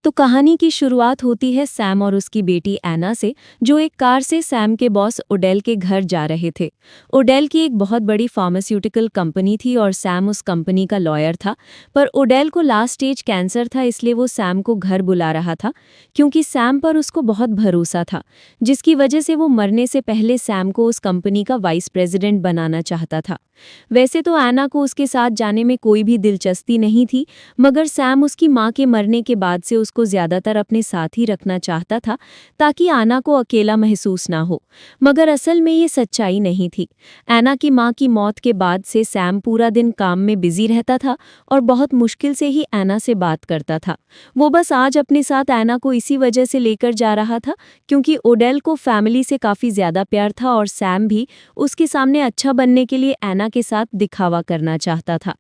तो कहानी की शुरुआत होती है सैम और उसकी बेटी एना से, जो एक कार से सैम के बॉस ओडेल के घर जा रहे थे। ओडेल की एक बहुत बड़ी फार्मास्यूटिकल कंपनी थी और सैम उस कंपनी का लॉयर था। पर ओडेल को लास्ट स्टेज कैंसर था, इसलिए वो सैम को घर बुला रहा था, क्योंकि सैम पर उसको बहुत भरोसा था, जिसकी वजह से वो मरने से पहले सैम को उस कंपनी का वाइस प्रेसिडेंट बनाना चाहता था। वैसे तो एना को उसके साथ जाने में कोई भी दिलचस्पी नहीं थी, मगर सैम उसकी मां के मरने के बाद से उसको ज्यादातर अपने साथ ही रखना चाहता था, ताकि एना को अकेला महसूस ना हो। मगर असल में ये सच्चाई नहीं थी। एना की मां की मौत के बाद से सैम पूरा दिन काम में बिजी रहता था और बहुत मुश्किल से ही एना से बात करता था। वो बस आज अपने साथ एना को इसी वजह से लेकर जा रहा था, क्योंकि ओडेल को फैमिली से काफी ज्यादा प्यार था और सैम भी उसके सामने अच्छा बनने के लिए एना के साथ दिखावा करना चाहता था।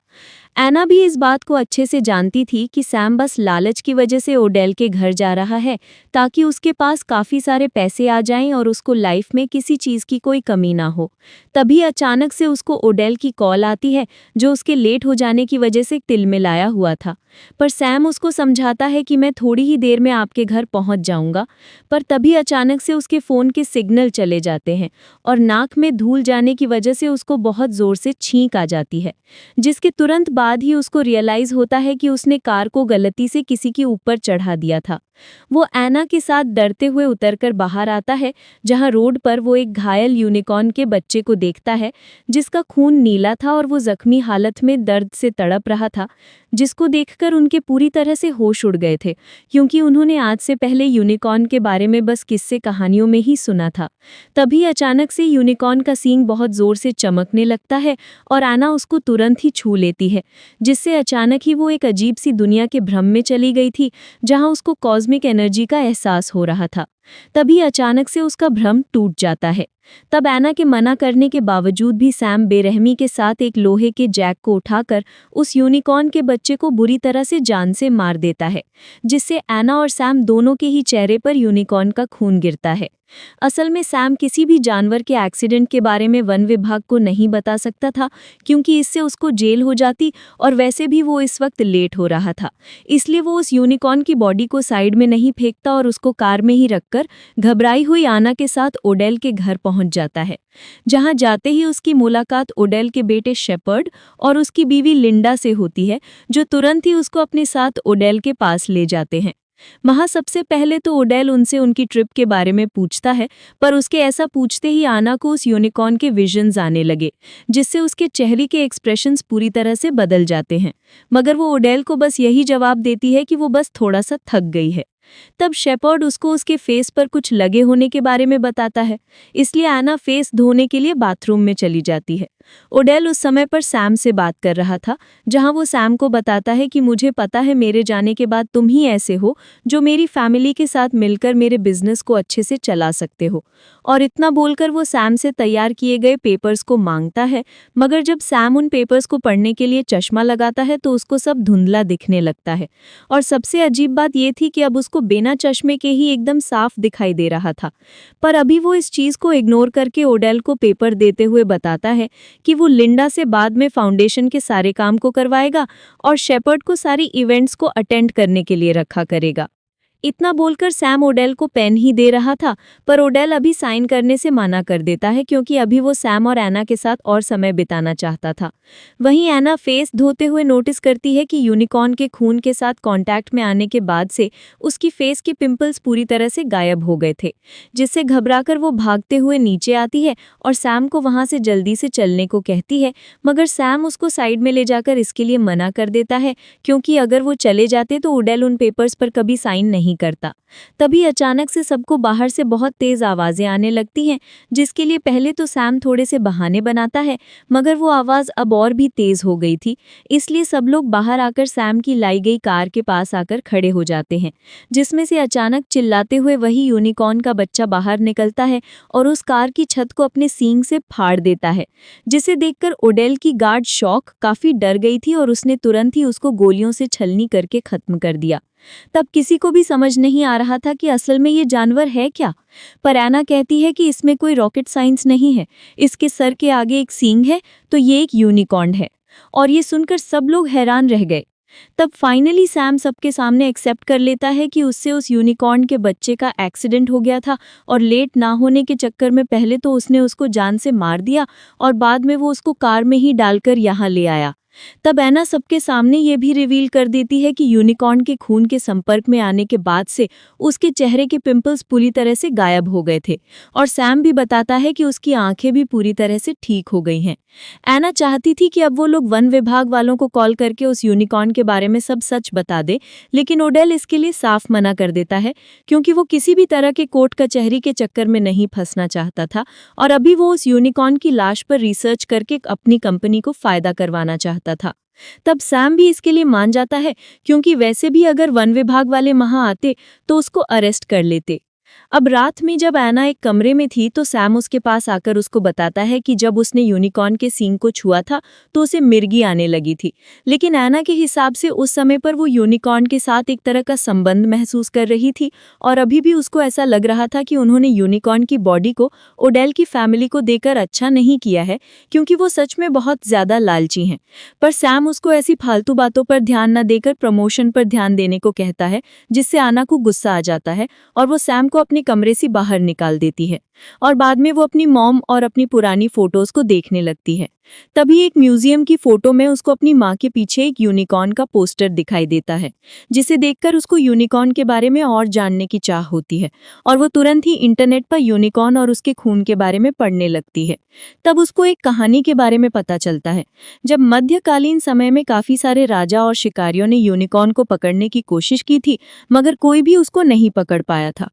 एना भी इस बात को अच्छे से जानती थी कि सैम बस लालच की वजह से ओडेल के घर जा रहा है, ताकि उसके पास काफी सारे पैसे आ जाएं और उसको लाइफ में किसी चीज की कोई कमी ना हो। तभी अचानक से उसको ओडेल की कॉल आती है, जो उसके लेट हो जाने की वजह से तिलमिलाया हुआ था। पर सैम उसको समझाता है कि मैं थोड़ी ही देर में आपके घर पहुंच जाऊंगा। पर तभी अचानक से उसके फोन के सिग्नल चले जाते हैं और नाक में धूल जाने की वजह से उसको बहुत जोर से छींक आ जाती है, जिसके तुरंत बाद ही उसको रियलाइज होता है कि उसने कार को गलती से किसी के ऊपर चढ़ा दिया था। वो एना के साथ डरते हुए उतरकर बाहर आता है, जहां रोड पर वो एक घायल यूनिकॉर्न के बच्चे को देखता है, जिसका खून नीला था और वो जख्मी हालत में दर्द से तड़प रहा था, जिसको देखकर उनके पूरी तरह से होश उड़ गए थे, क्योंकि उन्होंने आज से पहले यूनिकॉर्न के बारे में बस किस्से कहानियों में ही सुना था। तभी अचानक से यूनिकॉर्न का सींग बहुत जोर से चमकने लगता है और एना उसको तुरंत ही छू लेती है, जिससे अचानक ही वो एक अजीब सी दुनिया के भ्रम में चली गई थी, जहां उसको कॉस्मिक एनर्जी का एहसास हो रहा था। तभी अचानक से उसका भ्रम टूट जाता है। तब एना के मना करने के बावजूद भी सैम बेरहमी के साथ एक लोहे के जैक को उठाकर उस यूनिकॉर्न के बच्चे को बुरी तरह से जान से मार देता है, जिससे एना और सैम दोनों के ही चेहरे पर यूनिकॉर्न का खून गिरता है। असल में सैम किसी भी जानवर के एक्सीडेंट के बारे में वन विभाग को नहीं बता सकता था, क्योंकि इससे उसको जेल हो जाती और वैसे भी वो इस वक्त लेट हो रहा था। इसलिए वो उस यूनिकॉर्न की बॉडी को साइड में नहीं फेंकता और उसको कार में ही रखकर घबराई हुई आना के साथ ओडेल के घर पहुंच जाता है, जहां जाते ही उसकी मुलाकात ओडेल के बेटे शेपर्ड और उसकी बीवी लिंडा से होती है, जो तुरंत ही उसको अपने साथ ओडेल के पास ले जाते हैं। वहां सबसे पहले तो ओडेल उनसे उनकी ट्रिप के बारे में पूछता है, पर उसके ऐसा पूछते ही आना को उस यूनिकॉर्न के विजन्स आने लगे, जिससे उसके चेहरे के एक्सप्रेशंस पूरी तरह से बदल जाते हैं। मगर वो ओडेल को बस यही जवाब देती है कि वो बस थोड़ा सा थक गई है। तब शेपर्ड उसको उसके फेस पर कुछ लगे होने के बारे में बताता है, इसलिए आना फेस धोने के लिए बाथरूम में चली जाती है। ओडेल उस समय पर सैम से बात कर रहा था, जहां वो सैम को बताता है कि मुझे पता है मेरे जाने के बाद तुम ही ऐसे हो जो मेरी फैमिली के साथ मिलकर मेरे बिजनेस को अच्छे से चला सकते हो। और इतना बोलकर वो सैम से तैयार किए गए पेपर्स को मांगता है, मगर जब सैम उन पेपर्स को पढ़ने के लिए चश्मा लगाता है तो उसको सब धुंधला दिखने लगता है। और सबसे अजीब बात ये थी कि अब उसको बिना चश्मे के ही एकदम साफ दिखाई दे रहा था। पर अभी वो इस चीज को इग्नोर करके ओडेल को पेपर देते हुए बताता है कि वो लिंडा से बाद में फाउंडेशन के सारे काम को करवाएगा और शेपर्ड को सारी इवेंट्स को अटेंड करने के लिए रखा करेगा। इतना बोलकर सैम ओडेल को पेन ही दे रहा था, पर ओडेल अभी साइन करने से मना कर देता है, क्योंकि अभी वो सैम और एना के साथ और समय बिताना चाहता था। वहीं एना फेस धोते हुए नोटिस करती है कि यूनिकॉर्न के खून के साथ कांटेक्ट में आने के बाद से उसकी फेस के पिंपल्स पूरी तरह से गायब हो गए थे, जिससे घबराकर वो भागते हुए नीचे आती है और सैम को वहां से जल्दी से चलने को कहती है। मगर सैम उसको साइड में ले जाकर इसके लिए मना कर देता है, क्योंकि अगर वो चले जाते तो ओडेल उन पेपर्स पर कभी साइन नहीं करता। तभी अचानक से सबको बाहर से बहुत तेज आवाजें आने लगती हैं, जिसके लिए पहले तो सैम थोड़े से बहाने बनाता है, मगर वो आवाज अब और भी तेज हो गई थी। इसलिए सब लोग बाहर आकर सैम की लाई गई कार के पास आकर खड़े हो जाते हैं, जिसमें से अचानक चिल्लाते हुए वही यूनिकॉर्न का बच्चा बाहर निकलता है और उस कार की छत को अपने सींग से फाड़ देता है, जिसे देखकर ओडेल की गार्ड शॉक काफी डर गई थी और उसने तुरंत ही उसको गोलियों से छलनी करके खत्म कर दिया। तब किसी को भी समझ नहीं आ रहा था कि असल में ये जानवर है क्या। पर एना कहती है कि इसमें कोई रॉकेट साइंस नहीं है, इसके सर के आगे एक सींग है, तो ये एक यूनिकॉर्न है। और ये सुनकर सब लोग हैरान रह गए। तब फाइनली सैम सबके सामने एक्सेप्ट कर लेता है कि उससे उस यूनिकॉर्न के बच्चे का एक्सीडेंट हो गया था और लेट ना होने के चक्कर में पहले तो उसने उसको जान से मार दिया और बाद में वो उसको कार में ही डालकर यहाँ ले आया। तब ऐना सबके सामने ये भी रिवील कर देती है कि यूनिकॉर्न के खून के संपर्क में आने के बाद से उसके चेहरे के पिंपल्स पूरी तरह से गायब हो गए थे और सैम भी बताता है कि उसकी आंखें भी पूरी तरह से ठीक हो गई हैं। ऐना चाहती थी कि अब वो लोग वन विभाग वालों को कॉल करके उस यूनिकॉर्न के बारे में सब सच बता दे, लेकिन ओडेल इसके लिए साफ मना कर देता है क्योंकि वो किसी भी तरह के कोर्ट कचहरी के चक्कर में नहीं फंसना चाहता था और अभी वो उस यूनिकॉर्न की लाश पर रिसर्च करके अपनी कंपनी को फायदा करवाना चाहता था। तब सैम भी इसके लिए मान जाता है क्योंकि वैसे भी अगर वन विभाग वाले वहां आते तो उसको अरेस्ट कर लेते। अब रात में जब ऐना एक कमरे में थी तो सैम उसके पास आकर उसको बताता है कि जब उसने यूनिकॉर्न के सींग को छुआ था तो उसे मिर्गी आने लगी थी, लेकिन ऐना के हिसाब से उस समय पर वो यूनिकॉर्न के साथ एक तरह का संबंध महसूस कर रही थी और अभी भी उसको ऐसा लग रहा था कि उन्होंने यूनिकॉर्न की बॉडी को ओडेल की फैमिली को देकर अच्छा नहीं किया है क्योंकि वो सच में बहुत ज्यादा लालची हैं। पर सैम उसको ऐसी फालतू बातों पर ध्यान न देकर प्रमोशन पर ध्यान देने को कहता है, जिससे ऐना को गुस्सा आ जाता है और वो सैम को अपने कमरे से बाहर निकाल देती है और बाद में वो अपनी मॉम और अपनी पुरानी फोटोज को देखने लगती है। तभी एक म्यूजियम की फोटो में उसको अपनी माँ के पीछे एक यूनिकॉर्न का पोस्टर दिखाई देता है, जिसे देखकर उसको यूनिकॉर्न के बारे में और जानने की चाह होती है और वो तुरंत ही इंटरनेट पर यूनिकॉर्न और उसके खून के बारे में पढ़ने लगती है। तब उसको एक कहानी के बारे में पता चलता है, जब मध्यकालीन समय में काफी सारे राजा और शिकारियों ने यूनिकॉर्न को पकड़ने की कोशिश की थी मगर कोई भी उसको नहीं पकड़ पाया था।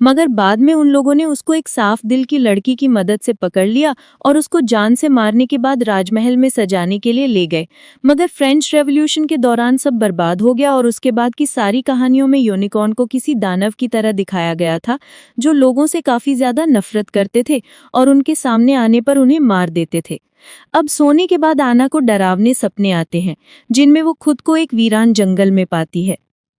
मगर बाद में उन लोगों ने उसको एक साफ दिल की लड़की की मदद से पकड़ लिया और उसको जान से मारने के बाद राजमहल में सजाने के लिए ले गए। मगर फ्रेंच रेवोल्यूशन के दौरान सब बर्बाद हो गया और उसके बाद की सारी कहानियों में यूनिकॉर्न को किसी दानव की तरह दिखाया गया था जो लोगों से काफी ज्यादा नफरत करते थे और उनके सामने आने पर उन्हें मार देते थे। अब सोने के बाद ऐना को डरावने सपने आते हैं जिनमें वो खुद को एक वीरान जंगल में पाती है।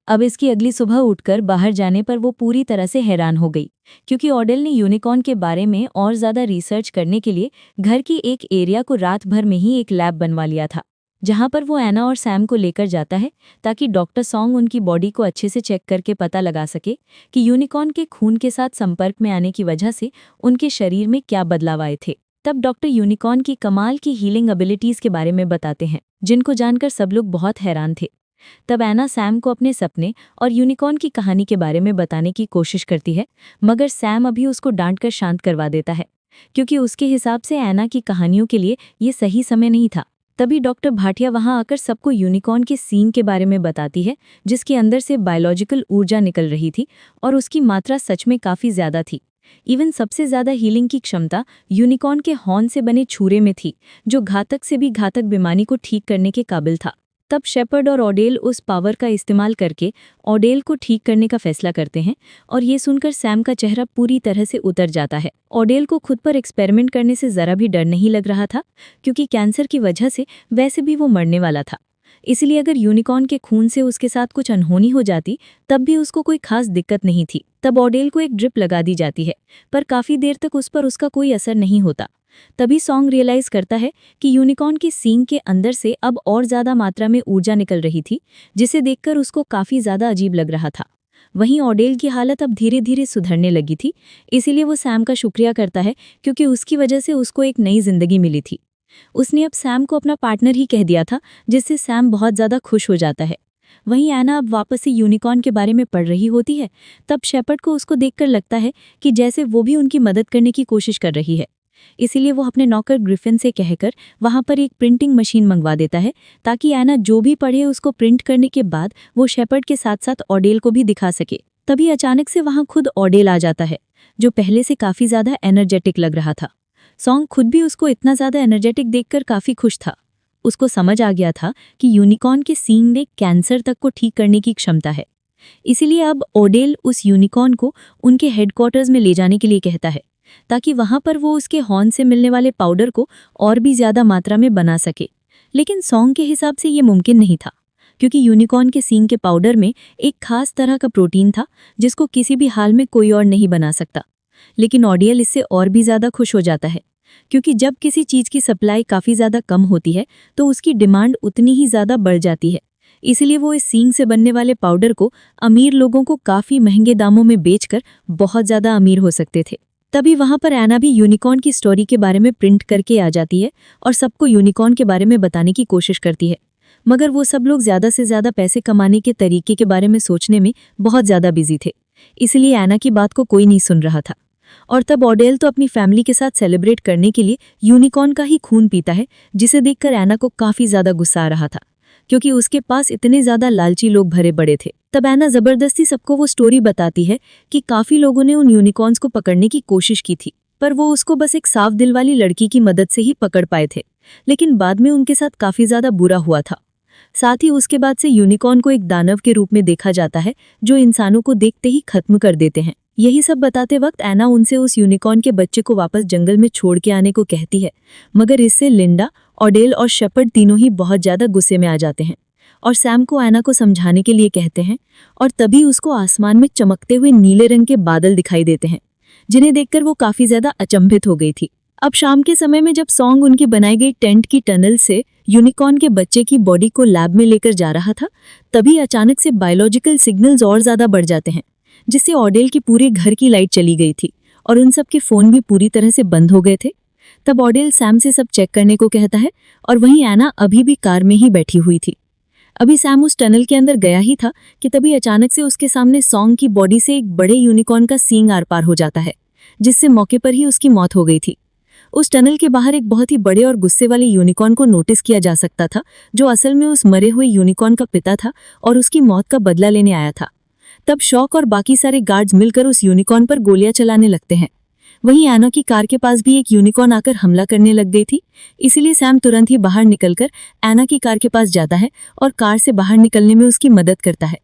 अब इसकी अगली सुबह उठकर बाहर जाने पर वो पूरी तरह से हैरान हो गई क्योंकि ओडेल ने यूनिकॉर्न के बारे में और ज़्यादा रिसर्च करने के लिए घर की एक एरिया को रात भर में ही एक लैब बनवा लिया था, जहां पर वो ऐना और सैम को लेकर जाता है ताकि डॉक्टर सॉन्ग उनकी बॉडी को अच्छे से चेक करके पता लगा सके कि यूनिकॉर्न के खून के साथ संपर्क में आने की वजह से उनके शरीर में क्या बदलाव आए थे। तब डॉक्टर यूनिकॉर्न की कमाल की हीलिंग एबिलिटीज़ के बारे में बताते हैं, जिनको जानकर सब लोग बहुत हैरान थे। तब ऐना सैम को अपने सपने और यूनिकॉर्न की कहानी के बारे में बताने की कोशिश करती है, मगर सैम अभी उसको डांटकर शांत करवा देता है क्योंकि उसके हिसाब से ऐना की कहानियों के लिए ये सही समय नहीं था। तभी डॉक्टर भाटिया वहां आकर सबको यूनिकॉर्न के सीन के बारे में बताती है, जिसके अंदर से बायोलॉजिकल ऊर्जा निकल रही थी और उसकी मात्रा सच में काफ़ी ज़्यादा थी। इवन सबसे ज़्यादा हीलिंग की क्षमता यूनिकॉर्न के हॉर्न से बने छुरे में थी, जो घातक से भी घातक बीमारी को ठीक करने के काबिल था। तब शेपर्ड और ओडेल उस पावर का इस्तेमाल करके ओडेल को ठीक करने का फैसला करते हैं और ये सुनकर सैम का चेहरा पूरी तरह से उतर जाता है। ओडेल को खुद पर एक्सपेरिमेंट करने से ज़रा भी डर नहीं लग रहा था क्योंकि कैंसर की वजह से वैसे भी वो मरने वाला था, इसलिए अगर यूनिकॉर्न के खून से उसके साथ कुछ अनहोनी हो जाती तब भी उसको कोई खास दिक्कत नहीं थी। तब ओडेल को एक ड्रिप लगा दी जाती है पर काफ़ी देर तक उस पर उसका कोई असर नहीं होता। तभी सॉन्ग रियलाइज करता है कि यूनिकॉर्न की सींग के अंदर से अब और ज़्यादा मात्रा में ऊर्जा निकल रही थी, जिसे देखकर उसको काफ़ी ज़्यादा अजीब लग रहा था। वहीं ओडेल की हालत अब धीरे धीरे सुधरने लगी थी, इसीलिए वो सैम का शुक्रिया करता है क्योंकि उसकी वजह से उसको एक नई जिंदगी मिली थी। उसने अब सैम को अपना पार्टनर ही कह दिया था, जिससे सैम बहुत ज़्यादा खुश हो जाता है। वहीं ऐना अब वापस से यूनिकॉर्न के बारे में पढ़ रही होती है। तब शेपर्ड को उसको देखकर लगता है कि जैसे वो भी उनकी मदद करने की कोशिश कर रही है, इसीलिए वो अपने नौकर ग्रिफिन से कहकर वहां पर एक प्रिंटिंग मशीन मंगवा देता है ताकि ऐना जो भी पढ़े उसको प्रिंट करने के बाद वो शेपर्ड के साथ साथ ओडेल को भी दिखा सके। तभी अचानक से वहां खुद ओडेल आ जाता है, जो पहले से काफ़ी ज़्यादा एनर्जेटिक लग रहा था। सॉन्ग खुद भी उसको इतना ज़्यादा एनर्जेटिक देखकर काफ़ी खुश था। उसको समझ आ गया था कि यूनिकॉर्न के सींग में कैंसर तक को ठीक करने की क्षमता है, इसीलिए अब ओडेल उस यूनिकॉर्न को उनके हेडक्वार्टर्स में ले जाने के लिए कहता है ताकि वहां पर वो उसके हॉर्न से मिलने वाले पाउडर को और भी ज़्यादा मात्रा में बना सके। लेकिन सॉन्ग के हिसाब से ये मुमकिन नहीं था क्योंकि यूनिकॉर्न के सींग के पाउडर में एक खास तरह का प्रोटीन था जिसको किसी भी हाल में कोई और नहीं बना सकता। लेकिन ओडेल इससे और भी ज़्यादा खुश हो जाता है क्योंकि जब किसी चीज़ की सप्लाई काफ़ी ज़्यादा कम होती है तो उसकी डिमांड उतनी ही ज़्यादा बढ़ जाती है। इसलिए वो इस सींग से बनने वाले पाउडर को अमीर लोगों को काफी महंगे दामों में बेचकर बहुत ज्यादा अमीर हो सकते थे। तभी वहां पर ऐना भी यूनिकॉर्न की स्टोरी के बारे में प्रिंट करके आ जाती है और सबको यूनिकॉर्न के बारे में बताने की कोशिश करती है। मगर वो सब लोग ज्यादा से ज्यादा पैसे कमाने के तरीके के बारे में सोचने में बहुत ज्यादा बिजी थे, इसलिए ऐना की बात को कोई नहीं सुन रहा था। और तब ऑडेल तो अपनी फैमिली के साथ सेलिब्रेट करने के लिए यूनिकॉर्न का ही खून पीता है, जिसे देखकर ऐना को काफी ज्यादा गुस्सा आ रहा था, क्योंकि उसके पास इतने ज्यादा लालची लोग भरे पड़े थे। तब ऐना जबरदस्ती सबको वो स्टोरी बताती है कि काफी लोगों ने उन यूनिकॉर्न्स को पकड़ने की कोशिश की थी, पर वो उसको बस एक साफ दिल वाली लड़की की मदद से ही पकड़ पाए थे, लेकिन बाद में उनके साथ काफी ज्यादा बुरा हुआ था। साथ ही उसके बाद से यूनिकॉर्न को एक दानव के रूप में देखा जाता है, जो इंसानों को देखते ही खत्म कर देते हैं। यही सब बताते वक्त ऐना उनसे उस यूनिकॉर्न के बच्चे को वापस जंगल में छोड़ के आने को कहती है, मगर इससे लिंडा, ऑडेल और शेपर्ड तीनों ही बहुत ज्यादा गुस्से में आ जाते हैं और सैम को ऐना को समझाने के लिए कहते हैं। और तभी उसको आसमान में चमकते हुए नीले रंग के बादल दिखाई देते हैं, जिन्हें देखकर वो काफी ज्यादा अचंभित हो गई थी। अब शाम के समय में जब सॉन्ग उनकी बनाई गई टेंट की टनल से यूनिकॉर्न के बच्चे की बॉडी को लैब में लेकर जा रहा था, तभी अचानक से बायोलॉजिकल सिग्नल्स और ज्यादा बढ़ जाते हैं, जिससे ऑडेल की पूरे घर की लाइट चली गई थी और उन सब के फोन भी पूरी तरह से बंद हो गए थे। तब ऑडेल सैम से सब चेक करने को कहता है और वहीं ऐना अभी भी कार में ही बैठी हुई थी। अभी सैम उस टनल के अंदर गया ही था कि तभी अचानक से उसके सामने सॉन्ग की बॉडी से एक बड़े यूनिकॉर्न का सींग आर पार हो जाता है, जिससे मौके पर ही उसकी मौत हो गई थी। उस टनल के बाहर एक बहुत ही बड़े और गुस्से वाले यूनिकॉर्न को नोटिस किया जा सकता था, जो असल में उस मरे हुए यूनिकॉर्न का पिता था और उसकी मौत का बदला लेने आया था। तब शॉक और बाकी सारे गार्ड्स मिलकर उस यूनिकॉर्न पर गोलियां चलाने लगते हैं। वहीं ऐना की कार के पास भी एक यूनिकॉर्न आकर हमला करने लग गई थी, इसीलिए सैम तुरंत ही बाहर निकलकर ऐना की कार के पास जाता है और कार से बाहर निकलने में उसकी मदद करता है।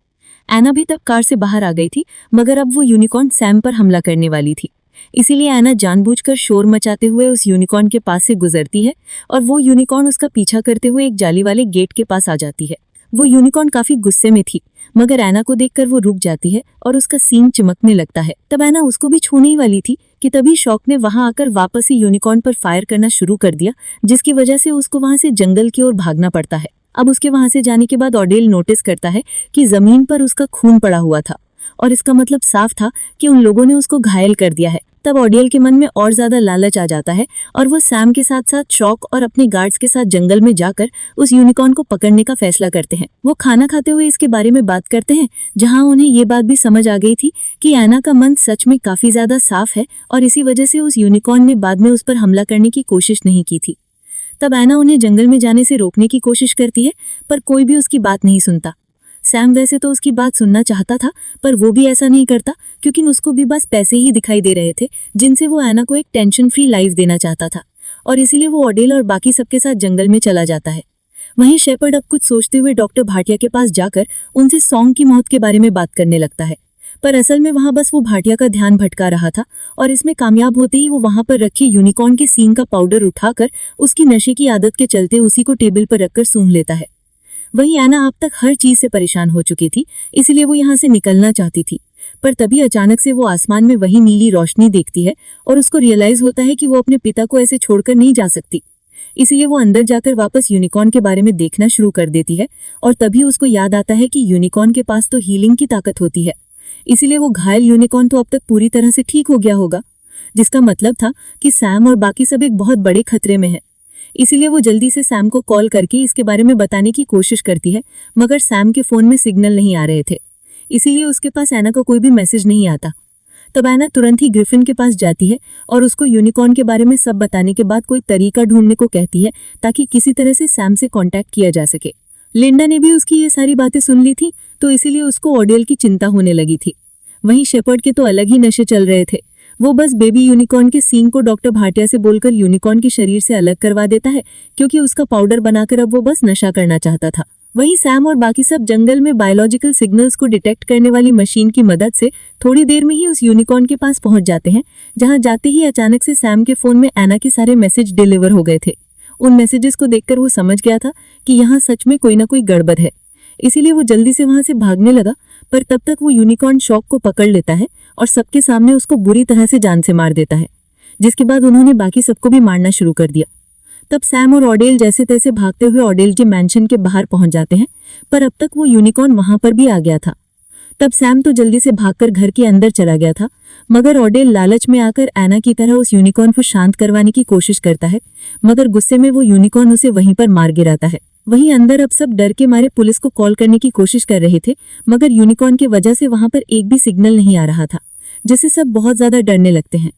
ऐना भी तब कार से बाहर आ गई थी, मगर अब वो यूनिकॉर्न सैम पर हमला करने वाली थी, इसीलिए ऐना जानबूझकर शोर मचाते हुए उस यूनिकॉर्न के पास से गुजरती है और वो यूनिकॉर्न उसका पीछा करते हुए एक जाली वाले गेट के पास आ जाती है। वो यूनिकॉर्न काफी गुस्से में थी, मगर ऐना को देखकर वो रुक जाती है और उसका सींग चमकने लगता है। तब ऐना उसको भी छूने ही वाली थी कि तभी शॉक ने वहां आकर वापस से यूनिकॉर्न पर फायर करना शुरू कर दिया, जिसकी वजह से उसको वहां से जंगल की ओर भागना पड़ता है। अब उसके वहां से जाने के बाद ऑडेल नोटिस करता है कि जमीन पर उसका खून पड़ा हुआ था और इसका मतलब साफ था कि उन लोगों ने उसको घायल कर दिया है। तब ऑडेल के मन में और ज्यादा लालच आ जाता है और वो सैम के साथ साथ शॉक और अपने गार्ड्स के साथ जंगल में जाकर उस यूनिकॉर्न को पकड़ने का फैसला करते हैं। वो खाना खाते हुए इसके बारे में बात करते हैं, जहां उन्हें ये बात भी समझ आ गई थी कि ऐना का मन सच में काफी ज्यादा साफ है और इसी वजह से उस यूनिकॉर्न ने बाद में उस पर हमला करने की कोशिश नहीं की थी। तब ऐना उन्हें जंगल में जाने से रोकने की कोशिश करती है, पर कोई भी उसकी बात नहीं सुनता। सैम वैसे तो उसकी बात सुनना चाहता था, पर वो भी ऐसा नहीं करता, क्योंकि उसको भी बस पैसे ही दिखाई दे रहे थे, जिनसे वो ऐना को एक टेंशन फ्री लाइफ देना चाहता था, और इसीलिए वो ऑडेल और बाकी सबके साथ जंगल में चला जाता है। वहीं शेपर्ड अब कुछ सोचते हुए डॉक्टर भाटिया के पास जाकर उनसे सॉन्ग की मौत के बारे में बात करने लगता है, पर असल में वहां बस वो भाटिया का ध्यान भटका रहा था और इसमें कामयाब होते ही वो वहां पर रखी यूनिकॉर्न के सींग का पाउडर उठाकर उसकी नशे की आदत के चलते उसी को टेबल पर रखकर सूंघ लेता है। वहीं ऐना अब तक हर चीज से परेशान हो चुकी थी, इसलिए वो यहाँ से निकलना चाहती थी, पर तभी अचानक से वो आसमान में वही नीली रोशनी देखती है और उसको रियलाइज होता है कि वो अपने पिता को ऐसे छोड़कर नहीं जा सकती। इसलिए वो अंदर जाकर वापस यूनिकॉर्न के बारे में देखना शुरू कर देती है और तभी उसको याद आता है कि यूनिकॉर्न के पास तो हीलिंग की ताकत होती है, इसीलिए वो घायल यूनिकॉर्न तो अब तक पूरी तरह से ठीक हो गया होगा, जिसका मतलब था कि सैम और बाकी सब एक बहुत बड़े खतरे में है। इसीलिए वो जल्दी से सैम को कॉल करके इसके बारे में बताने की कोशिश करती है, मगर सैम के फोन में सिग्नल नहीं आ रहे थे, इसीलिए उसके पास ऐना का कोई भी मैसेज नहीं आता। तब ऐना तुरंत ही ग्रिफिन के पास जाती है और उसको यूनिकॉर्न के बारे में सब बताने के बाद कोई तरीका ढूंढने को कहती है, ताकि किसी तरह से सैम से कांटेक्ट किया जा सके। लिंडा ने भी उसकी ये सारी बातें सुन ली थी, तो इसीलिए उसको ऑडेल की चिंता होने लगी थी। वहीं शेपर्ड के तो अलग ही नशे चल रहे थे। वो बस बेबी यूनिकॉर्न के सींग को डॉक्टर भाटिया से बोलकर यूनिकॉर्न के शरीर से अलग करवा देता है, क्योंकि उसका पाउडर बनाकर अब वो बस नशा करना चाहता था। वहीं सैम और बाकी सब जंगल में बायोलॉजिकल सिग्नल्स को डिटेक्ट करने वाली मशीन की मदद से थोड़ी देर में ही उस यूनिकॉर्न के पास पहुंच जाते हैं, जहां जाते ही अचानक से सैम के फोन में ऐना के सारे मैसेज डिलीवर हो गए थे। उन मैसेजेस को देखकर वो समझ गया था कि यहाँ सच में कोई ना कोई गड़बड़ है, इसीलिए वो जल्दी से वहां से भागने लगा, पर तब तक वो यूनिकॉर्न शॉक को पकड़ लेता है और सबके सामने उसको बुरी तरह से जान से मार देता है, जिसके बाद उन्होंने बाकी सबको भी मारना शुरू कर दिया। तब सैम और ऑडेल जैसे तैसे भागते हुए ऑडेल के मैंशन के बाहर पहुंच जाते हैं, पर अब तक वो यूनिकॉर्न वहां पर भी आ गया था। तब सैम तो जल्दी से भागकर घर के अंदर चला गया था, मगर ऑडेल लालच में आकर एना की तरह उस यूनिकॉर्न को शांत करवाने की कोशिश करता है, मगर गुस्से में वो यूनिकॉर्न उसे वहीं पर मार गिराता है। वहीं अंदर अब सब डर के मारे पुलिस को कॉल करने की कोशिश कर रहे थे, मगर यूनिकॉर्न की वजह से वहां पर एक भी सिग्नल नहीं आ रहा था, जिससे सब बहुत ज्यादा डरने लगते हैं।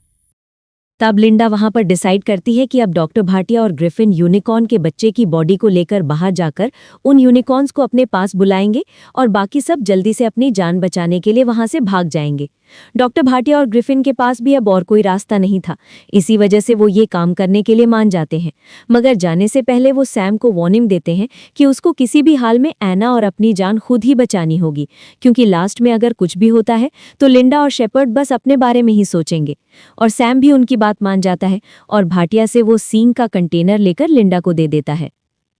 तब लिंडा वहां पर डिसाइड करती है कि अब डॉक्टर भाटिया और ग्रिफिन यूनिकॉर्न के बच्चे की बॉडी को लेकर बाहर जाकर उन यूनिकॉर्न्स को अपने पास बुलाएंगे और बाकी सब जल्दी से अपनी जान बचाने के लिए वहां से भाग जाएंगे। डॉक्टर भाटिया और ग्रिफिन के पास भी अब और कोई रास्ता नहीं था, इसी वजह से वो ये काम करने के लिए मान जाते हैं। मगर जाने से पहले वो सैम को वार्निंग देते हैं कि उसको किसी भी हाल में एना और अपनी जान खुद ही बचानी होगी, क्योंकि लास्ट में अगर कुछ भी होता है तो लिंडा और शेपर्ड बस अपने बारे में ही सोचेंगे। और सैम भी उनकी बात मान जाता है और भाटिया से वो सींग का कंटेनर लेकर लिंडा को दे देता है।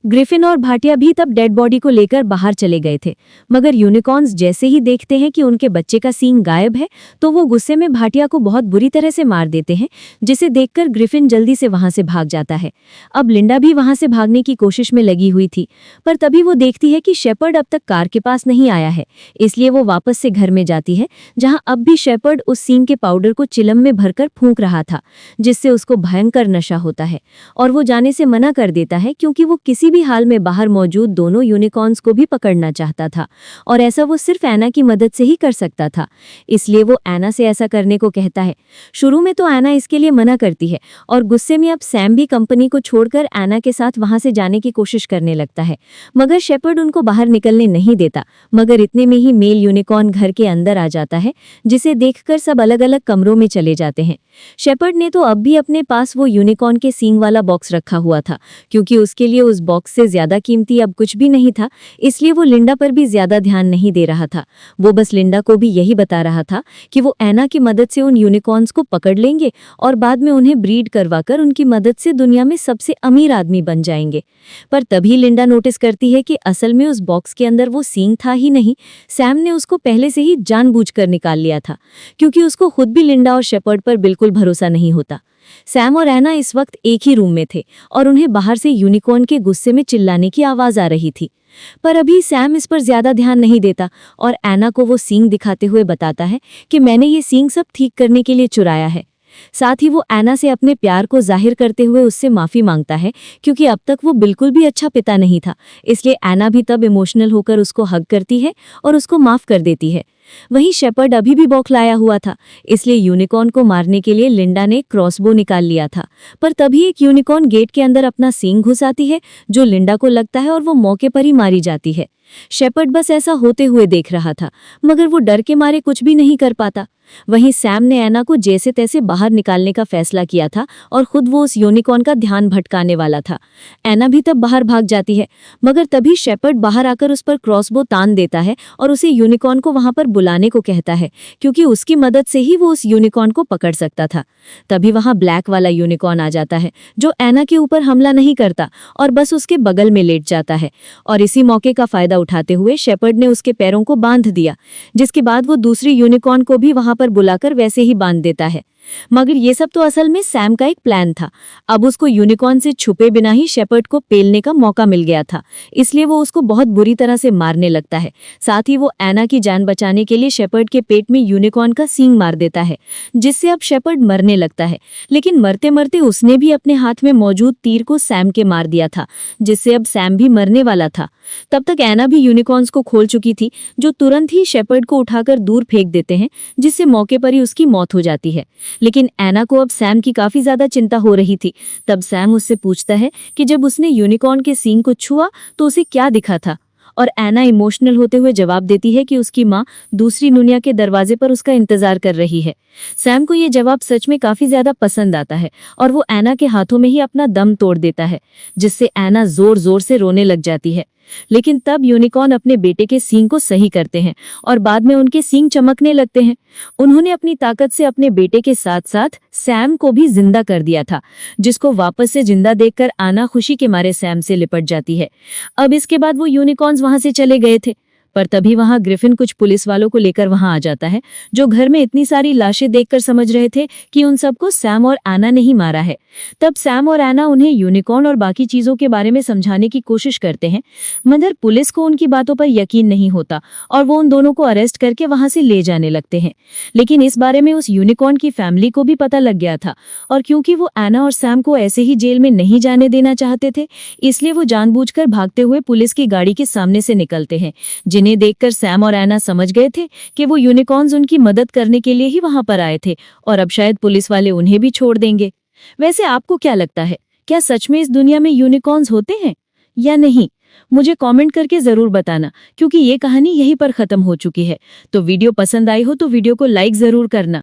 ग्रिफिन और भाटिया भी तब डेड बॉडी को लेकर बाहर चले गए थे, मगर यूनिकॉर्न्स जैसे ही देखते हैं कि उनके बच्चे का सींग गायब है तो वो गुस्से में भाटिया को बहुत बुरी तरह से मार देते हैं, जिसे देखकर ग्रिफिन जल्दी से वहां से भाग जाता है। अब लिंडा भी वहां से भागने की कोशिश में लगी हुई थी, पर तभी वो देखती है कि शेपर्ड अब तक कार के पास नहीं आया है, इसलिए वो वापस से घर में जाती है, जहां अब भी शेपर्ड उस सींग के पाउडर को चिलम में भरकर फूंक रहा था, जिससे उसको भयंकर नशा होता है और वो जाने से मना कर देता है, क्योंकि वो किसी भी हाल में बाहर मौजूद दोनों यूनिकॉर्न्स को भी पकड़ना चाहता था और ऐसा वो सिर्फ एना की मदद से ही कर सकता था। इसलिए वो एना से ऐसा करने को कहता है। शुरू में तो एना इसके लिए मना करती है और गुस्से में अब सैम भी कंपनी को छोड़कर एना के साथ वहां से जाने की कोशिश करने लगता है, मगर शेपर्ड उनको बाहर निकलने नहीं देता। मगर इतने में ही मेल यूनिकॉर्न घर के अंदर आ जाता है, जिसे देखकर सब अलग अलग कमरों में चले जाते हैं। शेपर्ड ने तो अब भी अपने पास वो यूनिकॉर्न के सींग वाला बॉक्स रखा हुआ था, क्योंकि उसके लिए उस बॉक्स से ज्यादा कीमती अब कुछ भी नहीं था, इसलिए वो लिंडा पर भी ज्यादा ध्यान नहीं दे रहा था। वो बस लिंडा को भी यही बता रहा था कि वो एना की मदद से उन यूनिकॉर्न्स को पकड़ लेंगे और बाद में उन्हें ब्रीड करवाकर उनकी मदद से दुनिया में सबसे अमीर आदमी बन जाएंगे। पर तभी लिंडा नोटिस करती है कि असल में उस बॉक्स के अंदर वो सींग था ही नहीं, सैम ने उसको पहले से ही जानबूझकर निकाल लिया था, क्योंकि उसको खुद भी लिंडा और शेपर्ड पर बिल्कुल भरोसा नहीं होता। सैम और एना इस वक्त एक ही रूम में थे और उन्हें बाहर से यूनिकॉर्न के गुस्से में चिल्लाने की आवाज आ रही थी, पर अभी सैम इस पर ज्यादा ध्यान नहीं देता और एना को वो सींग दिखाते हुए बताता है कि मैंने ये सींग सब ठीक करने के लिए चुराया है। साथ ही वो एना से अपने प्यार को जाहिर करते हुए उससे माफी मांगता है, क्योंकि अब तक वो बिल्कुल भी अच्छा पिता नहीं था। इसलिए एना भी तब इमोशनल होकर उसको हग करती है और उसको माफ कर देती है। वहीं शेपर्ड अभी भी बौखलाया हुआ था, इसलिए यूनिकॉर्न को मारने के लिए लिंडा ने क्रॉसबो निकाल लिया था, पर तभी एक यूनिकॉर्न गेट के अंदर अपना सींग घुसाती है, जो लिंडा को लगता है और वो मौके पर ही मारी जाती है। शेपर्ड बस ऐसा होते हुए देख रहा था, मगर वो डर के मारे कुछ भी नहीं कर पाता। वहीं सैम ने एना को जैसे तैसे बाहर निकालने का फैसला किया था और खुद वो उस यूनिकॉर्न का ध्यान भटकाने वाला था। एना भी तब बाहर भाग जाती है, मगर तभी शेपर्ड बाहर आकर उस पर क्रॉसबो तान देता है और उसे यूनिकॉर्न को वहां पर बुलाने को कहता है, क्योंकि उसकी मदद से ही वो उस यूनिकॉर्न को पकड़ सकता था। तभी वहां ब्लैक वाला यूनिकॉर्न आ जाता है, जो एना के ऊपर हमला नहीं करता और बस उसके बगल में लेट जाता है, और इसी मौके का फायदा उठाते हुए शेपर्ड ने उसके पैरों को बांध दिया, जिसके बाद वो दूसरी यूनिकॉर्न को भी वहां पर बुलाकर वैसे ही बांध देता है। मगर ये सब तो असल में सैम का एक प्लान था। अब उसको यूनिकॉर्न से छुपे बिना ही शेपर्ड को पेलने का मौका मिल गया था, इसलिए वो उसको बहुत बुरी तरह से मारने लगता है। साथ ही वो एना की जान बचाने के लिए शेपर्ड के पेट में यूनिकॉर्न का सींग मार देता है, जिससे अब शेपर्ड मरने लगता है। लेकिन मरते मरते उसने भी अपने हाथ में मौजूद तीर को सैम के मार दिया था, जिससे अब सैम भी मरने वाला था। तब तक एना भी यूनिकॉर्न्स को खोल चुकी थी, जो तुरंत ही शेपर्ड को उठाकर दूर फेंक देते हैं, जिससे मौके पर ही उसकी मौत हो जाती है। लेकिन एना को अब सैम की काफी ज्यादा चिंता हो रही थी। तब सैम उससे पूछता है कि जब उसने यूनिकॉर्न के सींग को छुआ तो उसे क्या दिखा था, और एना इमोशनल होते हुए जवाब देती है कि उसकी माँ दूसरी दुनिया के दरवाजे पर उसका इंतजार कर रही है। सैम को ये जवाब सच में काफी ज्यादा पसंद आता है और वो एना के हाथों में ही अपना दम तोड़ देता है, जिससे एना जोर जोर से रोने लग जाती है। लेकिन तब यूनिकॉर्न अपने बेटे के सींग को सही करते हैं और बाद में उनके सींग चमकने लगते हैं। उन्होंने अपनी ताकत से अपने बेटे के साथ साथ सैम को भी जिंदा कर दिया था, जिसको वापस से जिंदा देखकर आना खुशी के मारे सैम से लिपट जाती है। अब इसके बाद वो यूनिकॉर्न्स वहां से चले गए थे, पर तभी वहां ग्रिफिन कुछ पुलिस वालों को लेकर वहां आ जाता है, जो घर में इतनी सारी लाशें देखकर समझ रहे थे कि उन सबको सैम और एना ने ही मारा है। तब सैम और एना उन्हें यूनिकॉर्न और बाकी चीजों के बारे में समझाने की कोशिश करते हैं, मगर पुलिस को उनकी बातों पर यकीन नहीं होता और वो उन दोनों को अरेस्ट करके वहां से ले जाने लगते हैं। लेकिन इस बारे में उस यूनिकॉर्न की फैमिली को भी पता लग गया था, और क्योंकि वो एना और सैम को ऐसे ही जेल में नहीं जाने देना चाहते थे, इसलिए वो जानबूझकर भागते हुए पुलिस की गाड़ी के सामने से निकलते हैं, जिन्हें देखकर सैम और एना समझ गए थे कि वो यूनिकॉर्न्स उनकी मदद करने के लिए ही वहां पर आए थे और अब शायद पुलिस वाले उन्हें भी छोड़ देंगे। वैसे आपको क्या लगता है, क्या सच में इस दुनिया में यूनिकॉर्न्स होते हैं या नहीं? मुझे कमेंट करके जरूर बताना, क्योंकि ये कहानी यहीं पर खत्म हो चुकी है। तो वीडियो पसंद आई हो तो वीडियो को लाइक जरूर करना।